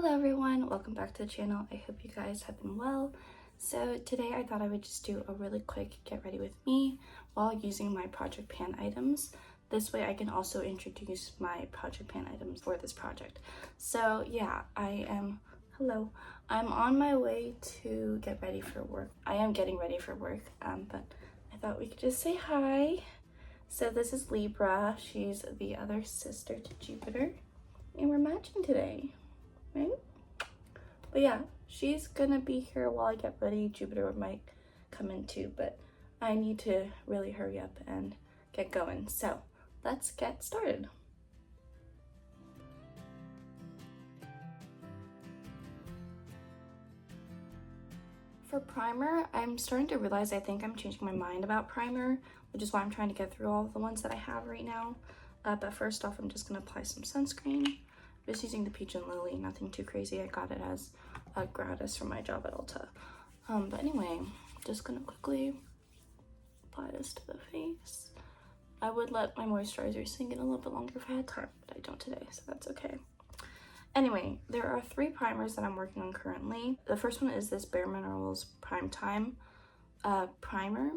Hello everyone, welcome back to the channel. I hope you guys have been well. So today I thought I would just do a really quick get ready with me while using my Project Pan items. This way I can also introduce my Project Pan items for this project. So yeah, I'm on my way to get ready for work. I am getting ready for work, but I thought we could just say hi. So this is Libra. She's the other sister to Jupiter, and we're matching today. Right? But yeah, she's gonna be here while I get ready. Jupiter might come in too, but I need to really hurry up and get going. So let's get started. For primer, I'm starting to realize I think I'm changing my mind about primer, which is why I'm trying to get through all of the ones that I have right now. But first off, I'm just gonna apply some sunscreen. Just using the Peach and Lily, nothing too crazy. I got it as a gratis from my job at Ulta. But anyway, just gonna quickly apply this to the face. I would let my moisturizer sink in a little bit longer if I had time, but I don't today, so that's okay. Anyway, there are 3 primers that I'm working on currently. The first one is this Bare Minerals Prime Time primer.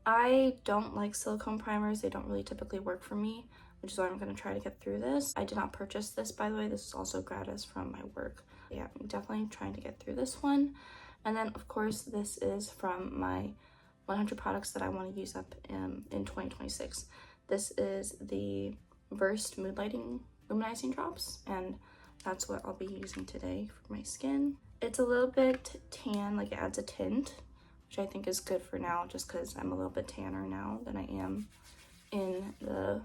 I don't like silicone primers. They don't really typically work for me, which is why I'm going to try to get through this. I did not purchase this, by the way. This is also gratis from my work. Yeah, I'm definitely trying to get through this one. And then, of course, this is from my 100 products that I want to use up in 2026. This is the Versed Mood Lighting Luminizing Drops, and that's what I'll be using today for my skin. It's a little bit tan, like it adds a tint, which I think is good for now, just because I'm a little bit tanner now than I am in the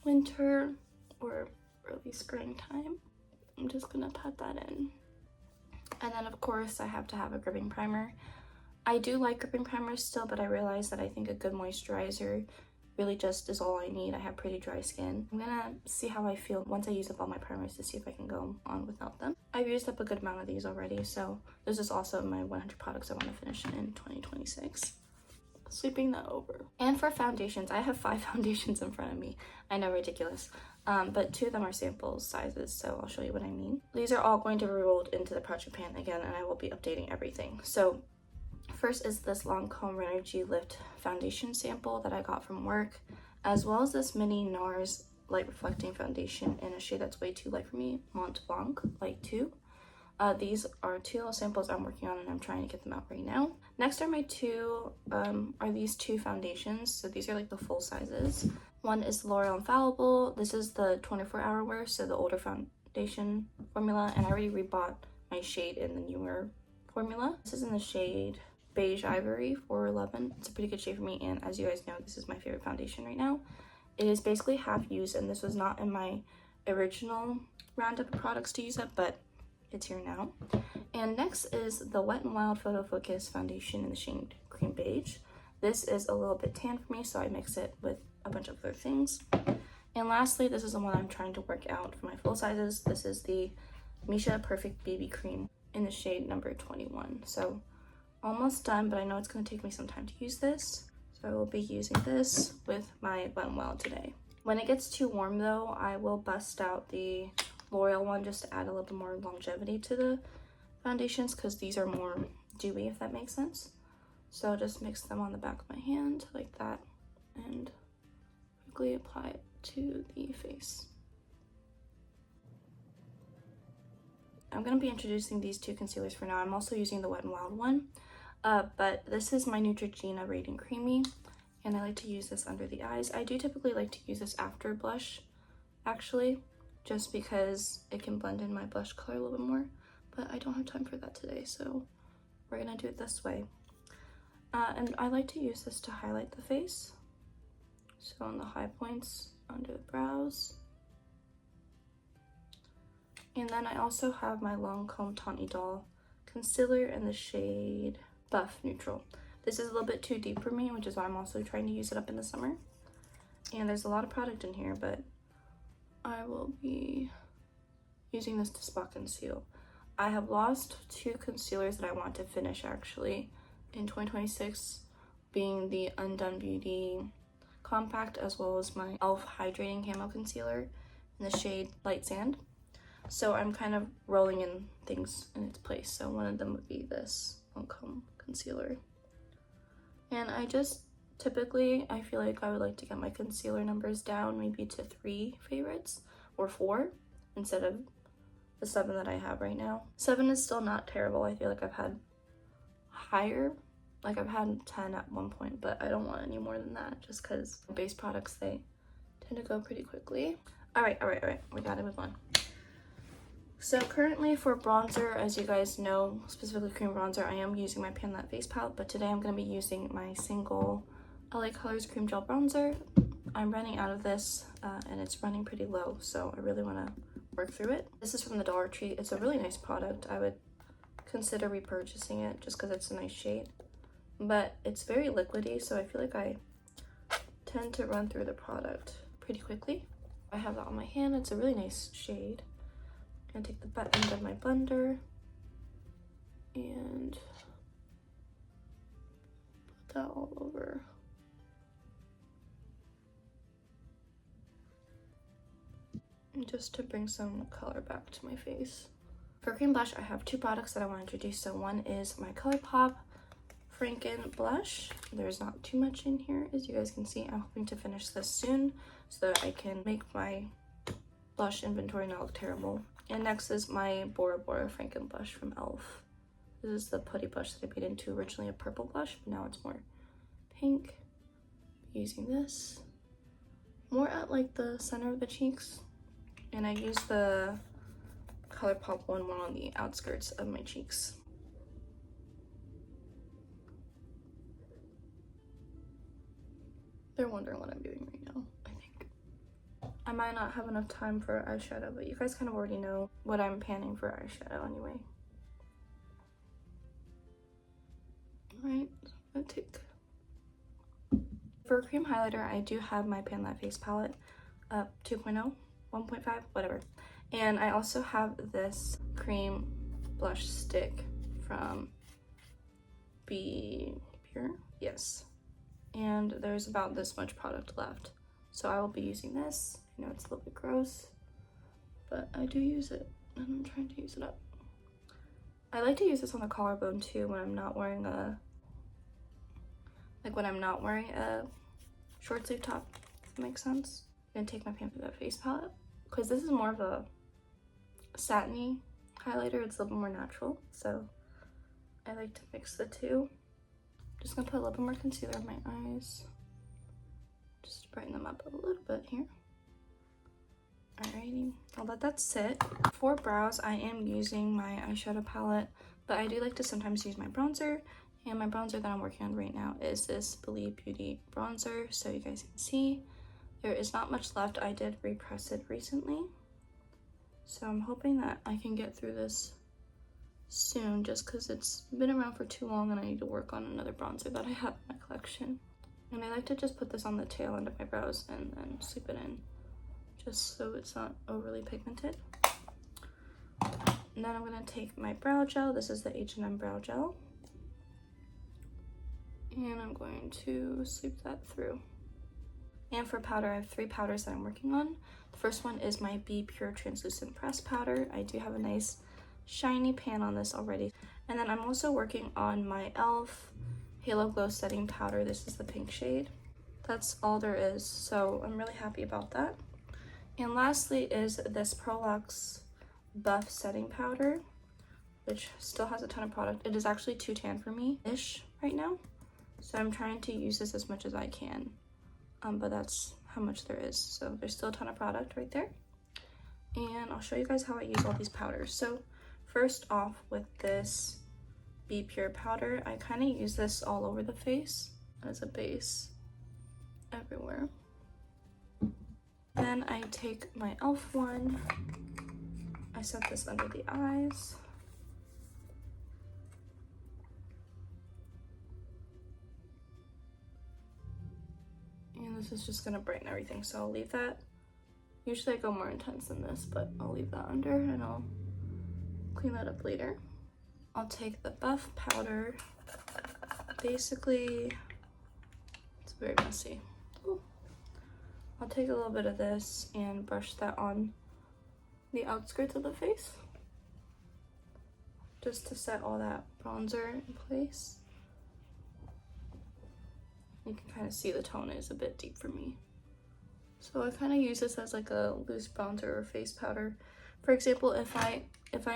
winter or early springtime. I'm just gonna pat that in. And then of course I have to have a gripping primer. I do like gripping primers still, but I realize that I think a good moisturizer really just is all I need. I have pretty dry skin. I'm gonna see how I feel once I use up all my primers to see if I can go on without them. I've used up a good amount of these already, so this is also my 100 products I want to finish in 2026. Sweeping that over. And for foundations, I have 5 foundations in front of me. I know, ridiculous. But 2 of them are sample sizes, so I'll show you what I mean. These are all going to be rolled into the Project Pan again, and I will be updating everything. So first is this Lancome Renergy Lift foundation sample that I got from work, as well as this mini NARS light reflecting foundation in a shade that's way too light for me, Mont Blanc Light 2. These are 2 little samples I'm working on, and I'm trying to get them out right now. Next are my these 2 foundations. So these are like the full sizes. One is L'Oreal Infallible. This is the 24-hour wear, so the older foundation formula, and I already rebought my shade in the newer formula. This is in the shade Beige Ivory 411. It's a pretty good shade for me, and as you guys know, this is my favorite foundation right now. It is basically half used, and this was not in my original roundup of products to use up, but it's here now. And next is the Wet n Wild Photo Focus foundation in the shade Cream Beige. This is a little bit tan for me, so I mix it with a bunch of other things. And lastly, this is the one I'm trying to work out for my full sizes. This is the Misha Perfect BB Cream in the shade number 21. So almost done, but I know it's going to take me some time to use this. So I will be using this with my Wet n Wild today. When it gets too warm though, I will bust out the L'Oreal one just to add a little bit more longevity to the foundations, because these are more dewy, if that makes sense. So I'll just mix them on the back of my hand like that and quickly apply it to the face. I'm going to be introducing these 2 concealers for now. I'm also using the Wet n Wild one, but this is my Neutrogena Radiant Creamy, and I like to use this under the eyes. I do typically like to use this after blush, actually, just because it can blend in my blush color a little bit more, but I don't have time for that today, so we're gonna do it this way. And I like to use this to highlight the face, so on the high points under the brows. And then I also have my Lancome Tawny Doll concealer in the shade Buff Neutral. This is a little bit too deep for me, which is why I'm also trying to use it up in the summer. And there's a lot of product in here, but I will be using this to spot conceal. I have lost 2 concealers that I want to finish actually in 2026, being the Undone Beauty Compact as well as my e.l.f. Hydrating Camo Concealer in the shade Light Sand. So I'm kind of rolling in things in its place. So one of them would be this Lancome concealer. And I just typically, I feel like I would like to get my concealer numbers down maybe to 3 favorites or 4 instead of the 7 that I have right now. 7 is still not terrible. I feel like I've had higher, like I've had 10 at one point, but I don't want any more than that just because base products, they tend to go pretty quickly. All right, we gotta move on. So currently for bronzer, as you guys know, specifically cream bronzer, I am using my Pan That face palette, but today I'm going to be using my single LA Colors cream gel bronzer. I'm running out of this and it's running pretty low, so I really want to work through it. This is from the Dollar Tree. It's a really nice product. I would consider repurchasing it just because it's a nice shade, but it's very liquidy, so I feel like I tend to run through the product pretty quickly. I have that on my hand. It's a really nice shade. I'm gonna take the butt end of my blender and put that all over. And just to bring some color back to my face. For cream blush, I have 2 products that I want to introduce. So one is my ColourPop Franken blush. There's not too much in here, as you guys can see. I'm hoping to finish this soon so that I can make my blush inventory not look terrible. And next is my Bora Bora Franken blush from e.l.f. This is the putty blush that I made into originally a purple blush, but now it's more pink. Using this more at like the center of the cheeks, and I use the ColourPop one more on the outskirts of my cheeks. They're wondering what I'm doing right now, I think. I might not have enough time for eyeshadow, but you guys kind of already know what I'm panning for eyeshadow anyway. Alright, so I'm gonna take... For a cream highlighter, I do have my Pan That face palette, 2.0, 1.5, whatever. And I also have this cream blush stick from Be Pure, yes. And there's about this much product left. So I will be using this. I know it's a little bit gross, but I do use it, and I'm trying to use it up. I like to use this on the collarbone too when I'm not wearing a, short sleeve top, if that makes sense. I'm gonna take my Pan That face palette, because this is more of a satiny highlighter. It's a little bit more natural, so I like to mix the two. Just gonna put a little bit more concealer on my eyes. Just brighten them up a little bit here. Alrighty, I'll let that sit. For brows, I am using my eyeshadow palette, but I do like to sometimes use my bronzer. And my bronzer that I'm working on right now is this Believe Beauty bronzer, so you guys can see. There is not much left. I did repress it recently, so I'm hoping that I can get through this soon, just because it's been around for too long and I need to work on another bronzer that I have in my collection. And I like to just put this on the tail end of my brows and then sweep it in, just so it's not overly pigmented. And then I'm going to take my brow gel. This is the H&M brow gel. And I'm going to sweep that through. And for powder, I have 3 powders that I'm working on. The first one is my Be Pure Translucent Pressed Powder. I do have a nice shiny pan on this already. And then I'm also working on my e.l.f. Halo Glow Setting Powder. This is the pink shade. That's all there is, so I'm really happy about that. And lastly is this Prolux Buff Setting Powder, which still has a ton of product. It is actually too tan for me-ish right now, so I'm trying to use this as much as I can. But that's how much there is. So there's still a ton of product right there. And I'll show you guys how I use all these powders. So first off, with this Be Pure powder, I kind of use this all over the face as a base everywhere. Then I take my e.l.f. one. I set this under the eyes. And this is just gonna brighten everything, so I'll leave that. Usually I go more intense than this, but I'll leave that under and I'll clean that up later. I'll take the Buff powder. Basically, it's very messy. Ooh. I'll take a little bit of this and brush that on the outskirts of the face, just to set all that bronzer in place. You can kind of see the tone is a bit deep for me. So I kind of use this as like a loose bronzer or face powder. For example, if I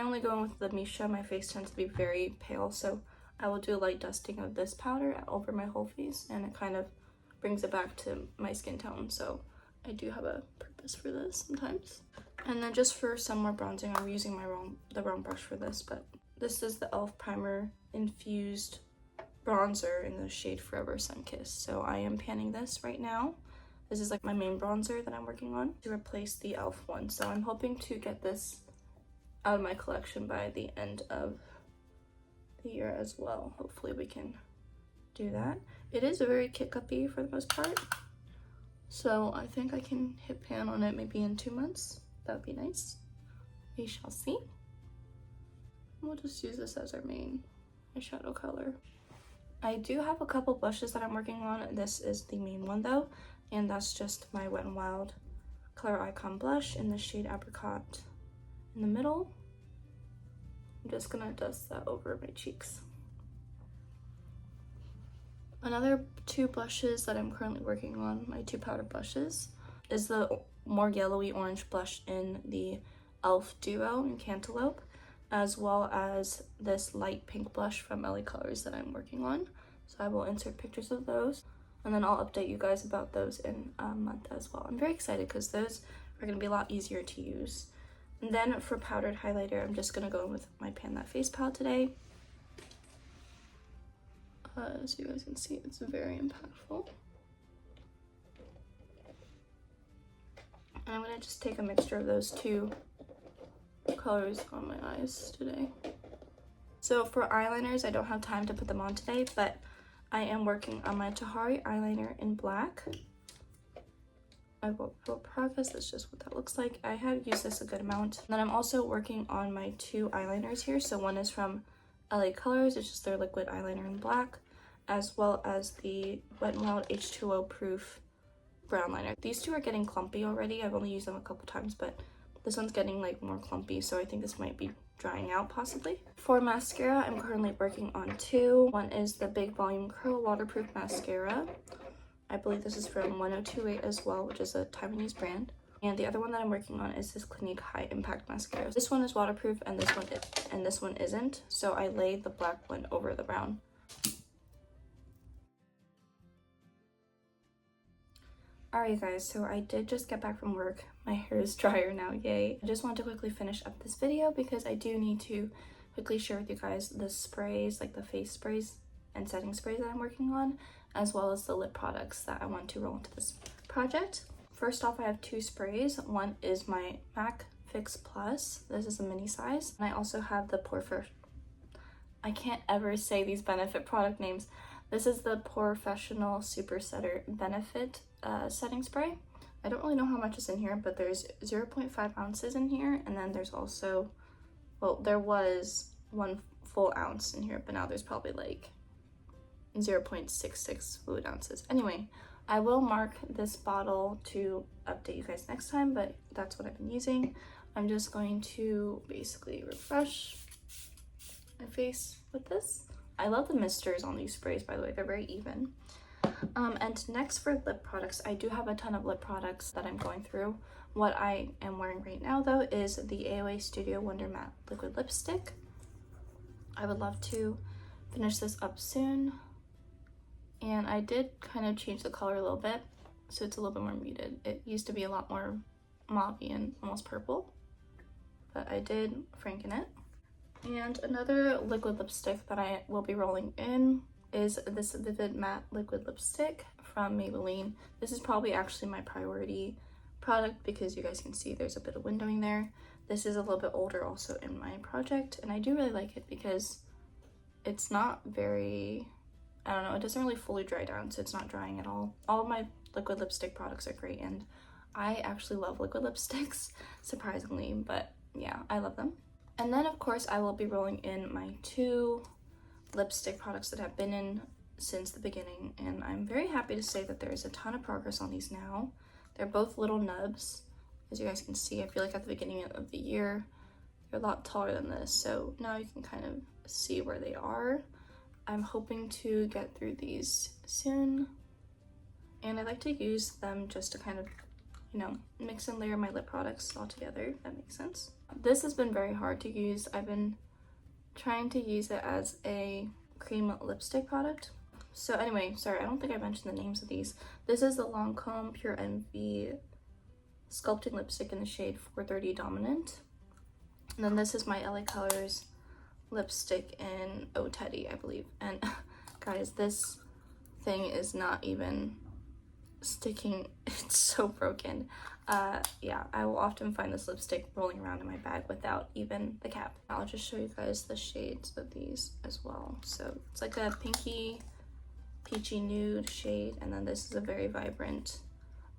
only go in with the Misha, my face tends to be very pale, so I will do a light dusting of this powder over my whole face, and it kind of brings it back to my skin tone. So I do have a purpose for this sometimes. And then just for some more bronzing, I'm using the wrong brush for this, but this is the e.l.f. Primer Infused Bronzer in the shade Forever Sunkissed. So I am panning this right now. This is like my main bronzer that I'm working on to replace the e.l.f. one. So I'm hoping to get this out of my collection by the end of the year as well. Hopefully we can do that. It is very Kit-Kat-y for the most part. So I think I can hit pan on it maybe in 2 months. That would be nice. We shall see. We'll just use this as our main eyeshadow color. I do have a couple blushes that I'm working on. This is the main one though, and that's just my Wet n Wild Color Icon blush in the shade Apricot in the middle. I'm just gonna dust that over my cheeks. Another 2 blushes that I'm currently working on, my 2 powder blushes, is the more yellowy orange blush in the e.l.f. Duo in Cantaloupe, as well as this light pink blush from LA Colors that I'm working on. So I will insert pictures of those, and then I'll update you guys about those in a month as well. I'm very excited because those are going to be a lot easier to use. And then for powdered highlighter, I'm just going to go in with my Pan That Face palette today. As you guys can see, it's very impactful. And I'm going to just take a mixture of those 2 colors on my eyes today. So for eyeliners, I don't have time to put them on today, but I am working on my Tahari eyeliner in black. I will progress, that's just what that looks like. I have used this a good amount. And then I'm also working on my 2 eyeliners here. So one is from LA Colors, it's just their liquid eyeliner in black, as well as the Wet n Wild H2O Proof brown liner. These 2 are getting clumpy already. I've only used them a couple times, but this one's getting like more clumpy, so I think this might be drying out possibly. For mascara, I'm currently working on 2. One is the Big Volume Curl Waterproof Mascara. I believe this is from 1028 as well, which is a Taiwanese brand. And the other one that I'm working on is this Clinique High Impact Mascara. This one is waterproof and this one isn't, so I laid the black one over the brown. Alright guys, so I did just get back from work. My hair is drier now, yay. I just want to quickly finish up this video because I do need to quickly share with you guys the sprays, like the face sprays and setting sprays that I'm working on, as well as the lip products that I want to roll into this project. First off, I have 2 sprays. One is my MAC Fix Plus. This is a mini size. And I also have the I can't ever say these Benefit product names. This is the Professional Super Setter Benefit setting spray. I don't really know how much is in here, but there's 0.5 ounces in here, and then there's also, well, there was 1 full ounce in here, but now there's probably like 0.66 fluid ounces. Anyway, I will mark this bottle to update you guys next time, but that's what I've been using. I'm just going to basically refresh my face with this. I love the misters on these sprays, by the way, they're very even. And next for lip products, I do have a ton of lip products that I'm going through. What I am wearing right now though is the AOA Studio Wonder Matte Liquid Lipstick. I would love to finish this up soon. And I did kind of change the color a little bit, so it's a little bit more muted. It used to be a lot more mauve-y and almost purple, but I did franken it. And another liquid lipstick that I will be rolling in is this Vivid Matte Liquid Lipstick from Maybelline. This is probably actually my priority product because you guys can see there's a bit of windowing there. This is a little bit older also in my project, and I do really like it because it's not very, I don't know, it doesn't really fully dry down, so it's not drying at all. All of my liquid lipstick products are great, and I actually love liquid lipsticks, surprisingly, but yeah, I love them. And then of course I will be rolling in my 2 lipstick products that have been in since the beginning, and I'm very happy to say that there is a ton of progress on these now. They're both Little Nubs. As you guys can see, I feel like at the beginning of the year, they're a lot taller than this. So now you can kind of see where they are. I'm hoping to get through these soon. And I like to use them just to kind of, you know, mix and layer my lip products all together, if that makes sense. This has been very hard to use. I've been trying to use it as a cream lipstick product. So anyway, sorry, I don't think I mentioned the names of these. This is the Lancome Pure Envy Sculpting Lipstick in the shade 430 Dominant. And then this is my LA Colors lipstick in Oh Teddy, I believe. And guys, this thing is not even sticking. It's so broken. Yeah, I will often find this lipstick rolling around in my bag without even the cap. I'll just show you guys the shades of these as well. So it's like a pinky peachy nude shade, and then this is a very vibrant,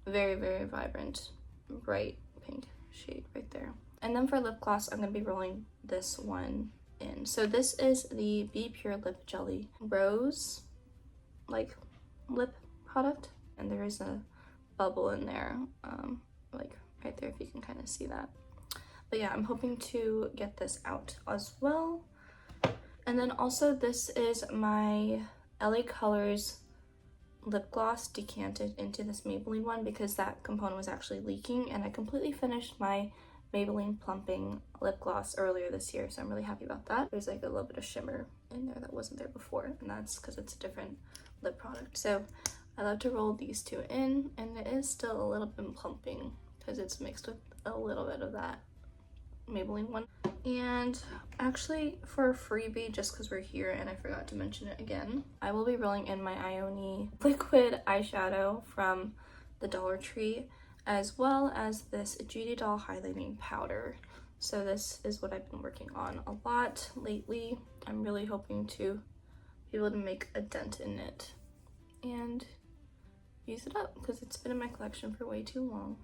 very vibrant bright pink shade right there. And then for lip gloss, I'm gonna be rolling this one in. So this is the Be Pure Lip Jelly Rose like lip product, and there is a bubble in there, like right there, if you can kind of see that. But yeah, I'm hoping to get this out as well. And then also this is my LA Colors lip gloss decanted into this Maybelline one because that component was actually leaking, and I completely finished my Maybelline Plumping lip gloss earlier this year, so I'm really happy about that. There's like a little bit of shimmer in there that wasn't there before, and that's because it's a different lip product. So I love to roll these two in, and it is still a little bit plumping because it's mixed with a little bit of that Maybelline one. And actually, for a freebie, just because we're here and I forgot to mention it again, I will be rolling in my Ioni liquid eyeshadow from the Dollar Tree, as well as this Judy Doll highlighting powder. So this is what I've been working on a lot lately. I'm really hoping to be able to make a dent in it and use it up because it's been in my collection for way too long.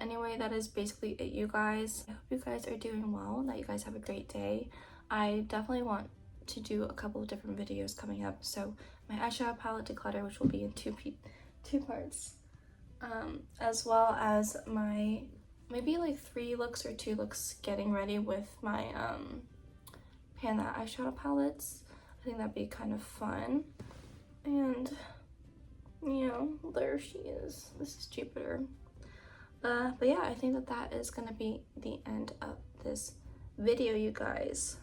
Anyway, that is basically it, you guys. I hope you guys are doing well, that you guys have a great day. I definitely want to do a couple of different videos coming up. So my eyeshadow palette declutter, which will be in two parts, as well as my maybe like 3 looks or 2 looks getting ready with my Pan That eyeshadow palettes. I think that'd be kind of fun. And yeah, there she is. This is Jupiter. But yeah, I think that is gonna be the end of this video, you guys.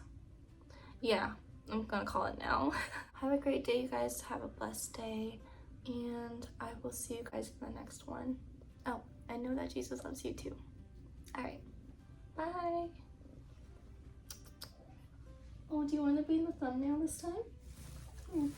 Yeah, I'm gonna call it now. Have a great day, you guys. Have a blessed day, and I will see you guys in the next one. Oh, I know that Jesus loves you too. All right, bye. Oh, do you want to be in the thumbnail this time?